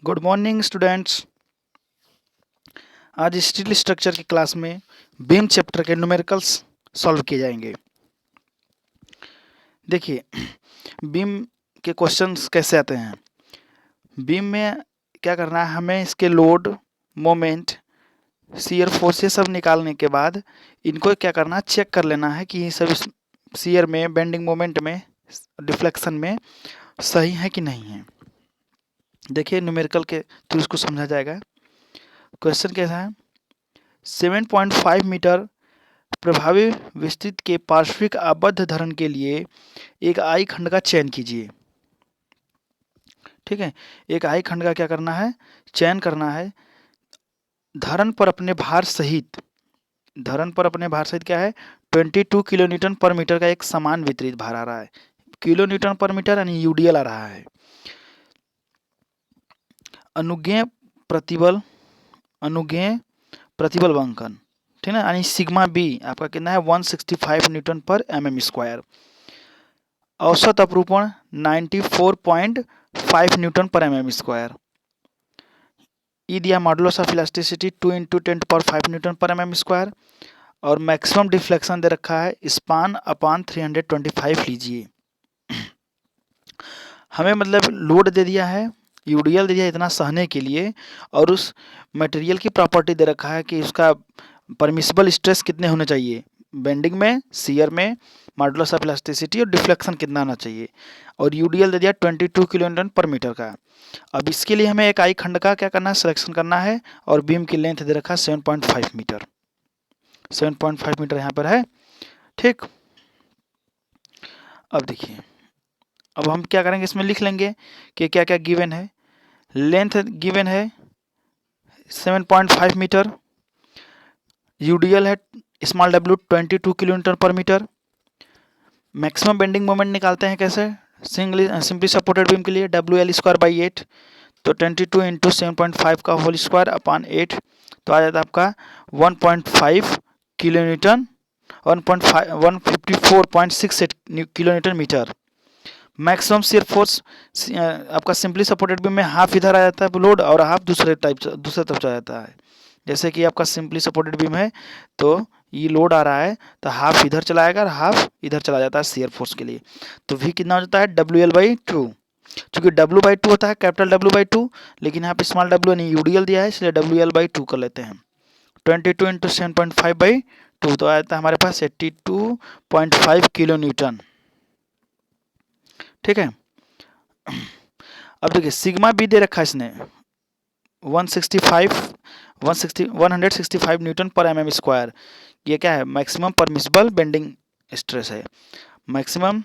Good morning students. आज steel structure की class में बीम चैप्टर के न्यूमेरिकल्स सॉल्व किए जाएंगे। देखिए, बीम के क्वेश्चंस कैसे आते हैं। बीम में क्या करना है, हमें इसके लोड, मोमेंट, शियर फोर्स ये सब निकालने के बाद इनको क्या करना है, चेक कर लेना है कि ये सब शियर में, बेंडिंग मोमेंट में, डिफ्लेक्शन में सही है कि नहीं है। देखिए, न्यूमेरिकल के थ्रू इसको समझा जाएगा। क्वेश्चन कैसा है, 7.5 मीटर प्रभावी विस्तृत के पार्श्विक आबद्ध धरण के लिए एक आई खंड का चयन कीजिए। ठीक है, एक आई खंड का क्या करना है, चयन करना है। धरण पर अपने भार सहित, धरण पर अपने भार सहित क्या है, 22 किलो न्यूटन पर मीटर का एक समान वितरित भार आ रहा है। किलो न्यूटन पर मीटर यानी यूडीएल आ रहा है। अनुज्ञेय प्रतिबल, अनुज्ञेय प्रतिबल बंकन, ठीक है, यानी सिग्मा बी आपका कितना है, 165 न्यूटन पर mm स्क्वायर। औसत अपरूपण 94.5 न्यूटन पर mm स्क्वायर। ई दिया मॉडुलस ऑफ इलास्टिसिटी 2 × 10⁵ न्यूटन पर mm स्क्वायर। और मैक्सिमम डिफ्लेक्शन दे रखा है स्पान अपॉन 325 लीजिए। हमें मतलब लोड दे दिया है, यूडीएल दे दिया इतना सहने के लिए, और उस मटेरियल की प्रॉपर्टी दे रखा है कि उसका परमिसिबल स्ट्रेस कितने होने चाहिए, बेंडिंग में, शियर में, मॉडुलस ऑफ इलास्टिसिटी और डिफ्लेक्शन कितना होना चाहिए। और यूडीएल दे दिया 22 किलो न्यूटन पर मीटर का। अब इसके लिए हमें एक आई खंड का क्या करना है, सिलेक्शन करना है। और बीम की लेंथ दे रखा है 7.5 मीटर, 7.5 मीटर यहाँ पर है। ठीक, अब देखिए, अब हम क्या करेंगे, इसमें लिख लेंगे कि क्या क्या गिवन है। लेंथ गिवन है 7.5 मीटर, यूडीएल है स्मॉल डब्ल्यू 22 किलो न्यूटन पर मीटर। मैक्सिमम बेंडिंग मोमेंट निकालते हैं कैसे, सिंपली सपोर्टेड बीम के लिए WL²/8, तो 22 × 7.5 का होल स्क्वायर अपॉन 8, तो आ जाता है आपका 1.5 kilo newton, 154.68 kilo newton metre. Maximum shear force आपका सिंपली सपोर्टेड बीम में हाफ इधर आ जाता है लोड, और हाफ दूसरे तरफ चला जाता है। जैसे कि आपका सिंपली सपोर्टेड बीम है तो ये लोड आ रहा है, तो हाफ इधर चला आएगा और हाफ इधर चला जाता है शियर फोर्स के लिए। तो V कितना हो जाता है, WL/2। चूंकि W/2 होता है कैपिटल W/2, लेकिन यहाँ पे स्मॉल w यानी यूडीएल दिया है, इसलिए WL/2 कर लेते हैं। 22 × 7.5/2, तो आता है हमारे पास 82.5 किलो न्यूटन। ठीक है, अब देखिए सिग्मा बी दे रखा है इसने 165 न्यूटन पर mm स्क्वायर। ये क्या है, मैक्सिमम परमिसिबल बेंडिंग स्ट्रेस है। मैक्सिमम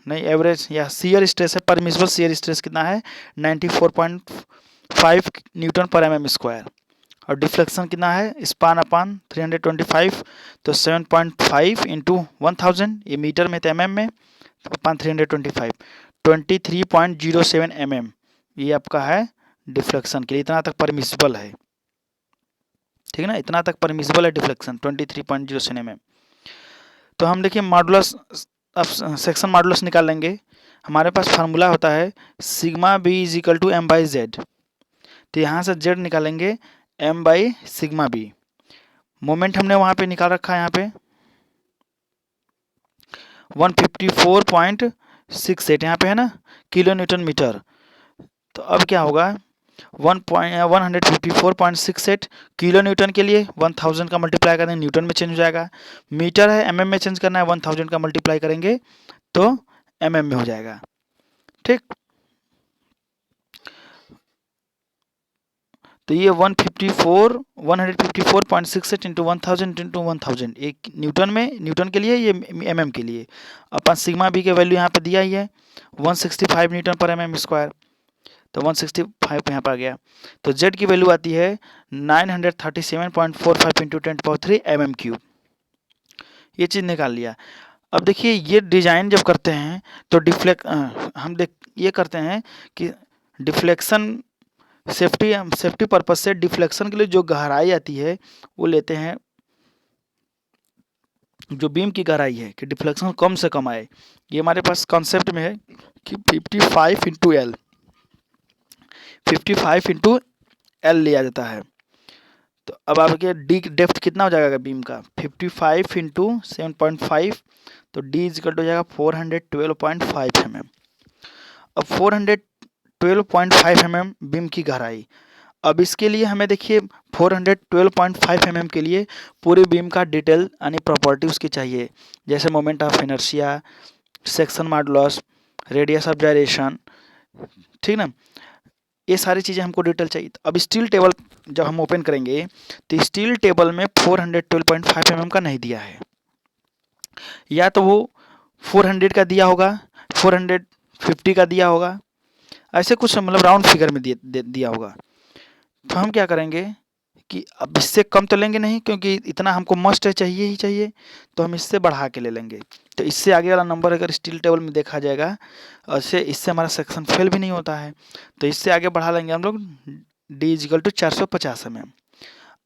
नहीं, एवरेज या शियर स्ट्रेस है, परमिसिबल शियर स्ट्रेस कितना है, 94.5 न्यूटन पर mm स्क्वायर। और डिफ्लेक्शन कितना है, स्पान अपॉन 325, तो 7.5 × 1000, ये मीटर में तो mm में, अपॉन 325, 23.07 mm ये आपका है डिफ्लेक्शन के लिए। इतना तक परमिसिबल है, ठीक है ना, इतना तक परमिसिबल है डिफ्लेक्शन 23.07 mm। तो हम देखिए मॉडुलस, अब सेक्शन मॉडुलस निकाल लेंगे। हमारे पास फार्मूला होता है sigma B is equal to m/z। तो यहाँ से z निकालेंगे m/सिग्मा बी। मोमेंट हमने वहाँ पे निकाल रखा है, यहाँ पे 154.68 यहाँ पे है ना, किलो न्यूटन मीटर। तो अब क्या होगा, 154.68 किलो न्यूटन के लिए 1000 का मल्टीप्लाई करेंगे, न्यूटन में चेंज हो जाएगा। मीटर है, mm में चेंज करना है, 1000 का मल्टीप्लाई करेंगे तो mm में हो जाएगा। ठीक, तो ये 154.68 × 1000 × 1000 एक न्यूटन में, न्यूटन के लिए, ये mm के लिए। अपन सिग्मा बी के वैल्यू यहाँ पे दिया ही है 165 न्यूटन पर mm स्क्वायर, तो 165 यहाँ पर आ गया। तो z की वैल्यू आती है 937.45 × 10³ mm³। ये चीज़ निकाल लिया। अब देखिए ये डिजाइन जब करते हैं तो हम ये करते हैं कि डिफ्लेक्शन सेफ्टी पर्पज से डिफ्लेक्शन के लिए जो गहराई आती है वो लेते हैं, जो बीम की गहराई है, कि डिफ्लेक्शन कम से कम आए। ये हमारे पास कॉन्सेप्ट में है कि 55 × L, 55 इंटू एल लिया जाता है। तो अब आपके डी डेप्थ कितना हो जाएगा बीम का, 55 इंटू 7.5, तो डी इजिकल टू हो जाएगा 412.5 mm। अब 412.5 mm बीम की गहराई। अब इसके लिए हमें देखिए 412.5 mm के लिए पूरे बीम का डिटेल यानी प्रॉपर्टी उसकी चाहिए, जैसे moment of inertia, section modulus, radius of gyration, ठीक ना, ये सारी चीज़ें हमको डिटेल चाहिए। अब स्टील टेबल जब हम ओपन करेंगे तो स्टील टेबल में 412.5 mm का नहीं दिया है, या तो वो 400 का दिया होगा, 450 का दिया होगा, ऐसे कुछ मतलब राउंड फिगर में दिया होगा। तो हम क्या करेंगे कि अब इससे कम तो लेंगे नहीं, क्योंकि इतना हमको मस्ट है, चाहिए ही चाहिए, तो हम इससे बढ़ा के ले लेंगे। तो इससे आगे वाला नंबर अगर स्टील टेबल में देखा जाएगा, इससे हमारा सेक्शन फेल भी नहीं होता है, तो इससे आगे बढ़ा लेंगे हम लोग डी इजिकल टू 450 mm।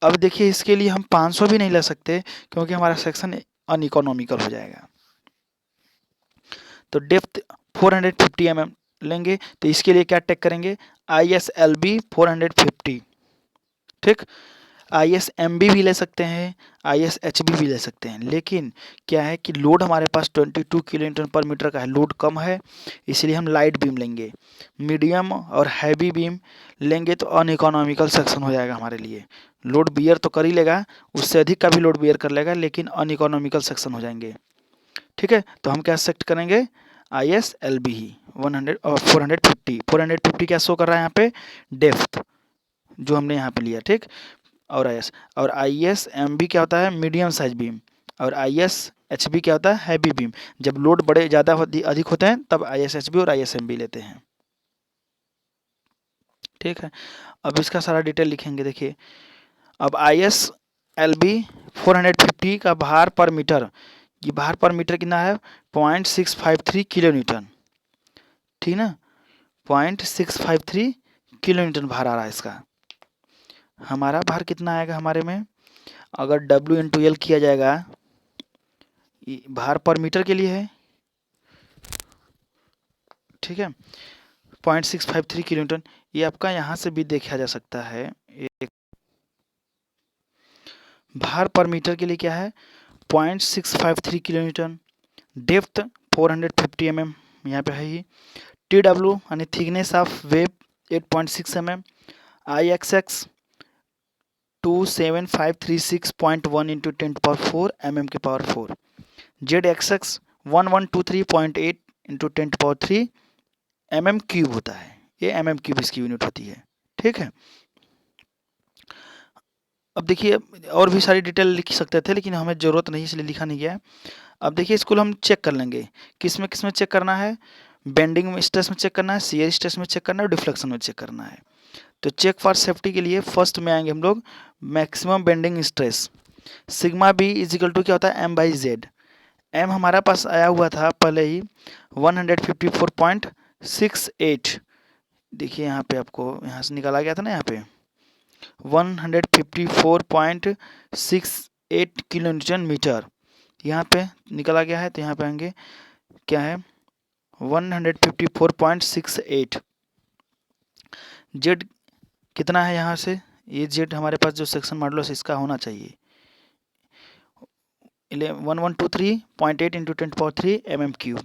अब देखिए इसके लिए हम 500 भी नहीं ले सकते, क्योंकि हमारा सेक्शन अनइकोनॉमिकल हो जाएगा। तो डेप्थ 450 mm लेंगे, तो इसके लिए क्या टैग करेंगे, ISLB 450, ठीक। ISMB भी ले सकते हैं, ISHB भी ले सकते हैं, लेकिन क्या है कि लोड हमारे पास 22 kN/m का है, लोड कम है, इसलिए हम लाइट बीम लेंगे। मीडियम और हैवी बीम लेंगे तो अनइकोनॉमिकल सेक्शन हो जाएगा हमारे लिए, लोड बियर तो कर ही लेगा, उससे अधिक का भी लोड बियर कर लेगा, लेकिन अनइकोनॉमिकल सेक्शन हो जाएंगे, ठीक है। तो हम क्या सेलेक्ट करेंगे, ISLB ही 100 और 450 क्या शो कर रहा है यहाँ पे, डेप्थ जो हमने यहाँ पे लिया, ठीक। और ISMB क्या होता है, मीडियम साइज बीम, और ISHB क्या होता है, हैवी बीम। जब लोड बड़े ज़्यादा अधिक होते हैं तब ISHB और ISMB लेते हैं, ठीक है। अब इसका सारा डिटेल लिखेंगे, देखिए अब ISLB 450 का भार पर मीटर, ये भार पर मीटर कितना है, 0.653 किलोन्यूटन, ठीक ना, 0.653 किलोन्यूटन भार आ रहा है इसका। हमारा भार कितना आएगा हमारे में, अगर W/L किया जाएगा, भार पर मीटर के लिए है, ठीक है, 0.653 किलोन्यूटन। ये आपका यहाँ से भी देखा जा सकता है, एक भार पर मीटर के लिए क्या है, 0.653 किलोन्यूटन। डेप्थ 450 mm यहाँ पे है ही। TW यानी thickness of web 8.6 mm। IXX 27536.1 × 10⁴ mm के पावर 4। ZXX 1123.8 × 10⁻³ mm क्यूब होता है, ये mm क्यूब इसकी यूनिट होती है, ठीक है। अब देखिए और भी सारी डिटेल लिख सकते थे, लेकिन हमें ज़रूरत नहीं, इसलिए लिखा नहीं गया है। अब देखिए इसको हम चेक कर लेंगे, किस में चेक करना है, बेंडिंग में स्ट्रेस में चेक करना है, शियर स्ट्रेस में चेक करना है, और डिफ्लेक्शन में चेक करना है। तो चेक फॉर सेफ्टी के लिए फर्स्ट में आएंगे हम लोग maximum bending stress, sigma B is equal to क्या होता है, M/Z। M हमारा पास आया हुआ था पहले ही 154.68, देखिए यहाँ पे आपको यहाँ से निकाला गया था ना, यहाँ पे 154.68 किलोन्यूटन मीटर यहाँ पे निकला गया है। तो यहाँ पे आएंगे क्या है 154.68। जेड कितना है यहाँ से, ये जेड हमारे पास जो सेक्शन मॉडुलस इसका होना चाहिए 1123.8 × 10⁻³ mm³।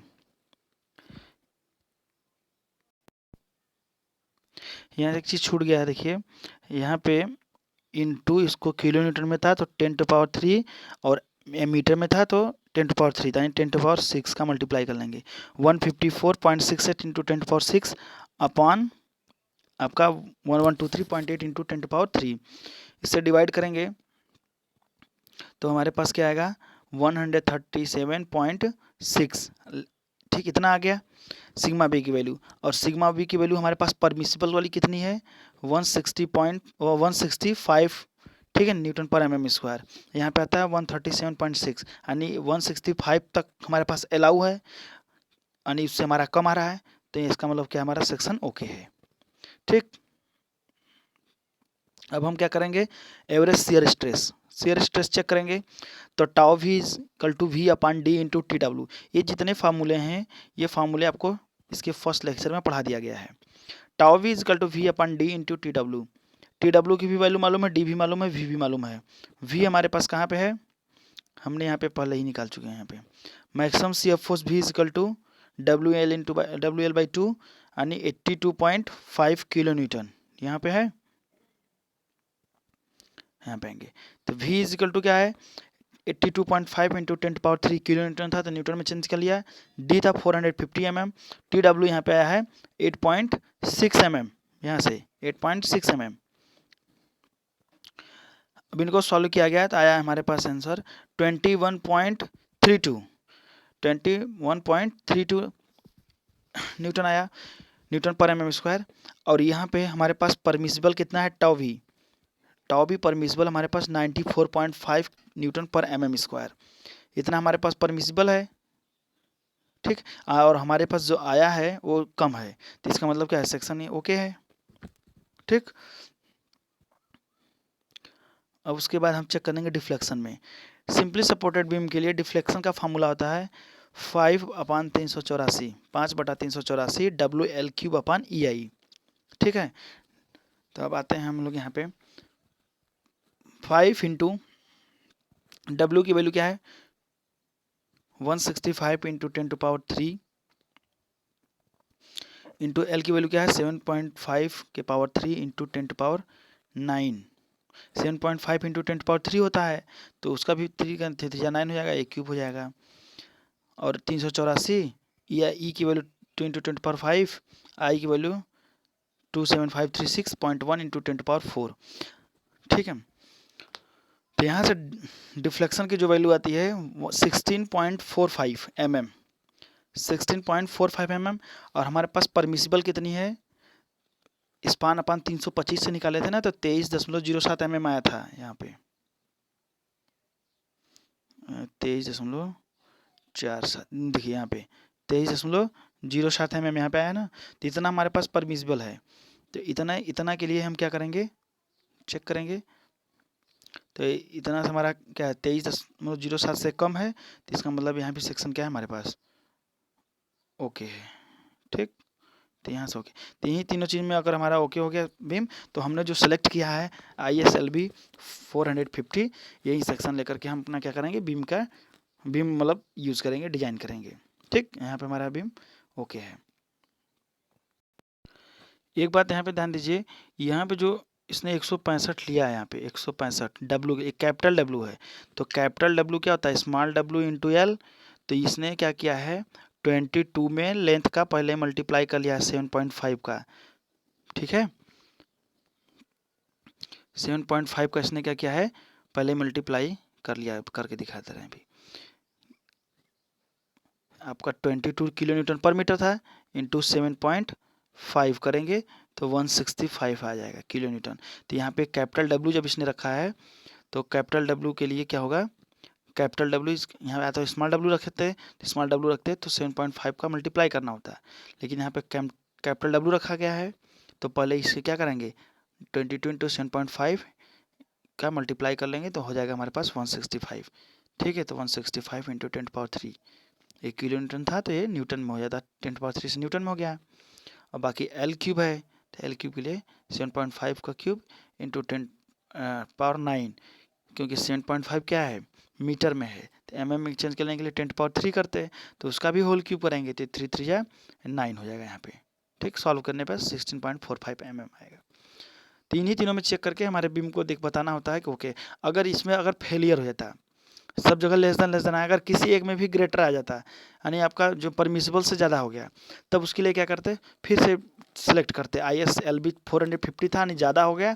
यहाँ एक चीज़ छूट गया है, देखिए यहाँ पे इनटू इसको किलोमीटर में था तो 10⁻³ और मीटर में था तो 10⁻³ था, यानी 10⁻6 का मल्टीप्लाई कर लेंगे। 154.68 × 10⁻6 अपॉन आपका 1123.8 × 10⁻³ इससे डिवाइड करेंगे तो हमारे पास क्या आएगा 137.6, ठीक, इतना आ गया सिग्मा बी की वैल्यू। और सिग्मा बी की वैल्यू हमारे पास परमिसिबल वाली कितनी है 165, ठीक है, Nm²। यहाँ पे आता है 137.6, यानी 165 तक हमारे पास अलाउ है, यानी उससे हमारा कम आ रहा है, तो इसका मतलब क्या हमारा सेक्शन ओके है, ठीक। अब हम क्या करेंगे, एवरेज शियर स्ट्रेस चेक करेंगे। तो tau V equal to V upon D × TW, ये जितने फार्मूले हैं ये फार्मूले आपको इसके फर्स्ट लेक्चर में पढ़ा दिया गया है। Tau V is equal to V upon D into T W. T W की भी वैल्यू मालूम है, डी भी मालूम है, वी भी मालूम है। वी हमारे पास कहाँ पे है, हमने यहाँ पे पहले ही निकाल चुके हैं। यहाँ पे maximum C F force V is equal to W L into W L by 2 यानी 82.5 किलो न्यूटन यहाँ पे है, यहाँ पे आएंगे। तो v इजिकल टू क्या है 82.5 इंटू 10⁻³ किलो न्यूटन था, तो न्यूटन में चेंज कर लिया। d था 450 mm, टी डब्ल्यू यहाँ पे आया है 8.6 mm, यहाँ से 8.6 mm। अब इनको सॉल्व किया गया तो आया हमारे पास आंसर 21.32 न्यूटन आया, न्यूटन पर mm स्क्वायर। और यहाँ पे हमारे पास परमिसिबल कितना है, टाउ वी परमिसिबल हमारे पास 94.5 न्यूटन पर mm स्क्वायर, इतना हमारे पास परमिसिबल है। ठीक, और हमारे पास जो आया है वो कम है, तो इसका मतलब क्या है, सेक्शन ये ओके है। ठीक, अब उसके बाद हम चेक करेंगे डिफ्लेक्शन में। सिंपली सपोर्टेड बीम के लिए डिफ्लेक्शन का फार्मूला होता है 5/384 WL3/EI। ठीक है, तो अब आते हैं हम लोग यहाँ पे 5 इंटू डब्ल्यू की वैल्यू क्या है 165 इंटू 10⁻³ इंटू एल की वैल्यू क्या है 7.5 के पावर 3 इंटू 10⁻9। 7.5 इंटू 10⁻³ होता है, तो उसका भी 3 का 9 हो जाएगा, एक क्यूब हो जाएगा। और 384 या ई की वैल्यू 2 इंटू 10⁻5, आई की वैल्यू 27536.1 इंटू 10⁻4। ठीक है, तो यहाँ से डिफ्लेक्शन की जो वैल्यू आती है 16.45 mm, 16.45 mm। और हमारे पास परमिसिबल कितनी है, स्पान अपन 325 से निकाले थे ना, तो 23.07 mm आया था यहाँ पे, 23.47। देखिए यहाँ पे 23.07 mm यहाँ पे आया ना, तो इतना हमारे पास परमिसिबल है। तो इतना के लिए हम क्या करेंगे, चेक करेंगे। तो इतना से हमारा क्या है 23.07 से कम है, तो इसका मतलब यहाँ भी सेक्शन क्या है हमारे पास ओके है। ठीक, तो यहाँ से ओके, तो यही तीनों चीज़ में अगर हमारा ओके हो गया बीम, तो हमने जो सेलेक्ट किया है ISLB 450, यही सेक्शन लेकर के हम अपना क्या करेंगे, बीम मतलब यूज़ करेंगे, डिजाइन करेंगे। ठीक, यहाँ पे हमारा बीम ओके है। एक बात यहाँ पे ध्यान दीजिए, यहाँ पे जो इसने 165 लिया है, यहाँ पे 165 डब्ल्यू, एक कैपिटल डब्ल्यू है, तो कैपिटल डब्ल्यू क्या होता है, स्मॉल डब्ल्यू इंटू एल। तो इसने क्या किया है 22 में लेंथ का पहले मल्टीप्लाई कर लिया 7.5 का। ठीक है, 7.5 का इसने क्या किया है, पहले मल्टीप्लाई कर लिया, करके दिखाते रहे। अभी आपका 22 किलो न्यूटन पर मीटर था, इंटू 7.5 करेंगे तो 165 आ जाएगा किलो न्यूटन। तो यहाँ पे कैपिटल डब्ल्यू जब इसने रखा है, तो कैपिटल डब्ल्यू के लिए क्या होगा, कैपिटल डब्ल्यू यहाँ पे तो स्मॉल डब्ल्यू रखते हैं, तो स्मॉल डब्ल्यू रखते हैं तो 7.5 का मल्टीप्लाई करना होता है, लेकिन यहाँ पे कैपिटल डब्ल्यू रखा गया है, तो पहले इसे क्या करेंगे 22 इंटू 7.5 का मल्टीप्लाई कर लेंगे, तो हो जाएगा हमारे पास 165। ठीक है, तो 165 इंटू 10⁻3, एक किलो न्यूटन था तो ये न्यूटन में हो जाता, 10⁻3 से न्यूटन में हो गया। और बाकी एल क्यूब है, तो एल क्यूब के लिए 7.5 का क्यूब इंटू 10⁻9, क्योंकि 7.5 क्या है मीटर में है, तो mm में चेंज करने के लिए 10⁻3 करते हैं, तो उसका भी होल क्यूब करेंगे तो 3 3 या 9 हो जाएगा यहाँ पे। ठीक, सॉल्व करने पर 16.45 mm आएगा। तीनों में चेक करके हमारे बीम को बताना होता है कि ओके, अगर इसमें अगर फेलियर हो जाता है, सब जगह लेस देन आया, अगर किसी एक में भी ग्रेटर आ जाता है, यानी आपका जो परमिसिबल से ज़्यादा हो गया, तब उसके लिए क्या करते, फिर से सिलेक्ट करते। ISLB 450 था, नहीं ज़्यादा हो गया,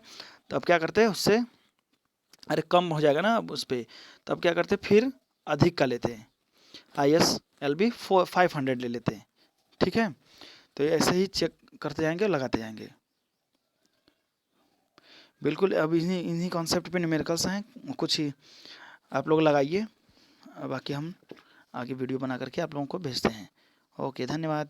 तो अब क्या करते हैं उससे, अरे कम हो जाएगा ना उस पर, तो अब क्या करते फिर अधिक का लेते हैं, ISLB 500 ले लेते हैं। ठीक है, तो ऐसे ही चेक करते जाएंगे और लगाते जाएंगे। बिल्कुल, अब इन्हीं कॉन्सेप्ट पे न्यूमेरिकल्स हैं, कुछ ही आप लोग लगाइए, बाकी हम आगे वीडियो बना करके आप लोगों को भेजते हैं। ओके, धन्यवाद।